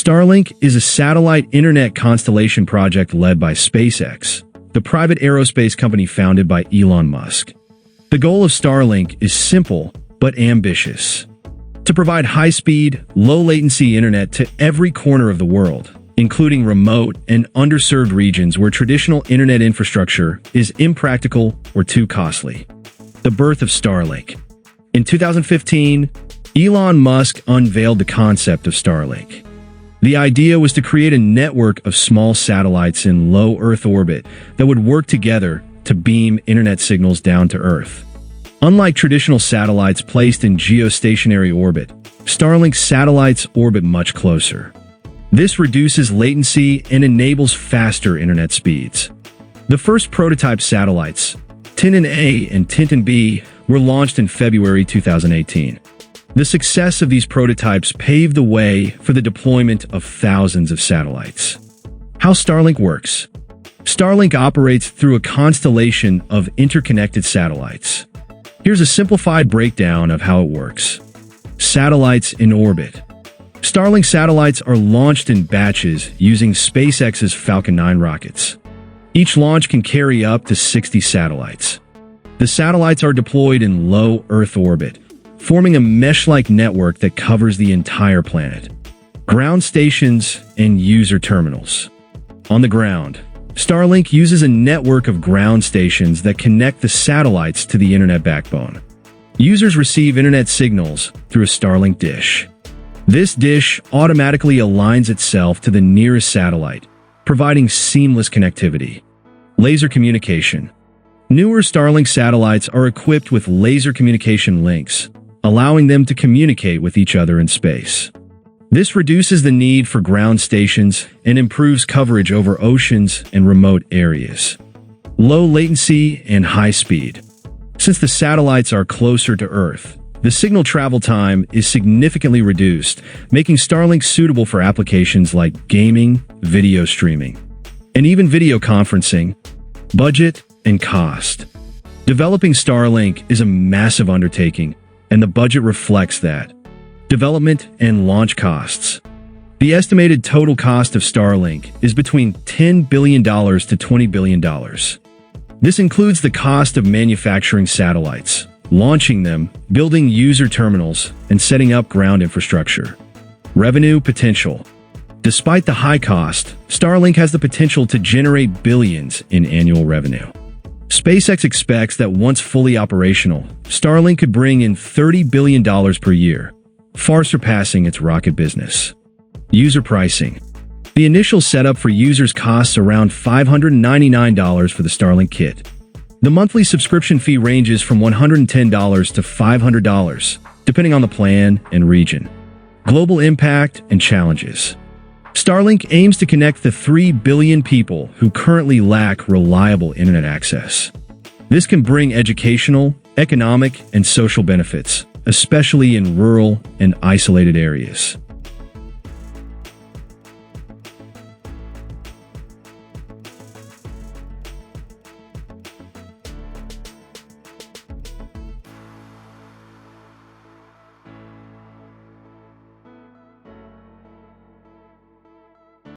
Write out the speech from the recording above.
Starlink is a satellite internet constellation project led by SpaceX, the private aerospace company founded by Elon Musk. The goal of Starlink is simple but ambitious: to provide high-speed, low-latency internet to every corner of the world, including remote and underserved regions where traditional internet infrastructure is impractical or too costly. The birth of Starlink. In 2015, Elon Musk unveiled the concept of Starlink. The idea was to create a network of small satellites in low Earth orbit that would work together to beam internet signals down to Earth. Unlike traditional satellites placed in geostationary orbit, Starlink satellites orbit much closer. This reduces latency and enables faster internet speeds. The first prototype satellites, Tintin A and Tintin B, were launched in February 2018. The success of these prototypes paved the way for the deployment of thousands of satellites. How Starlink works. Starlink operates through a constellation of interconnected satellites. Here's a simplified breakdown of how it works. Satellites in orbit. Starlink satellites are launched in batches using SpaceX's Falcon 9 rockets. Each launch can carry up to 60 satellites. The satellites are deployed in low Earth orbit, forming a mesh-like network that covers the entire planet. Ground stations and user terminals. On the ground, Starlink uses a network of ground stations that connect the satellites to the internet backbone. Users receive internet signals through a Starlink dish. This dish automatically aligns itself to the nearest satellite, providing seamless connectivity. Laser communication. Newer Starlink satellites are equipped with laser communication links, allowing them to communicate with each other in space. This reduces the need for ground stations and improves coverage over oceans and remote areas. Low latency and high speed. Since the satellites are closer to Earth, the signal travel time is significantly reduced, making Starlink suitable for applications like gaming, video streaming, and even video conferencing. Budget and cost. Developing Starlink is a massive undertaking, and the budget reflects that. Development and launch costs. The estimated total cost of Starlink is between $10 billion to $20 billion. This includes the cost of manufacturing satellites, launching them, building user terminals, and setting up ground infrastructure. Revenue potential. Despite the high cost, Starlink has the potential to generate billions in annual revenue. SpaceX expects that once fully operational, Starlink could bring in $30 billion per year, far surpassing its rocket business. User pricing. The initial setup for users costs around $599 for the Starlink kit. The monthly subscription fee ranges from $110 to $500, depending on the plan and region. Global impact and challenges. Starlink aims to connect the 3 billion people who currently lack reliable internet access. This can bring educational, economic, and social benefits, especially in rural and isolated areas.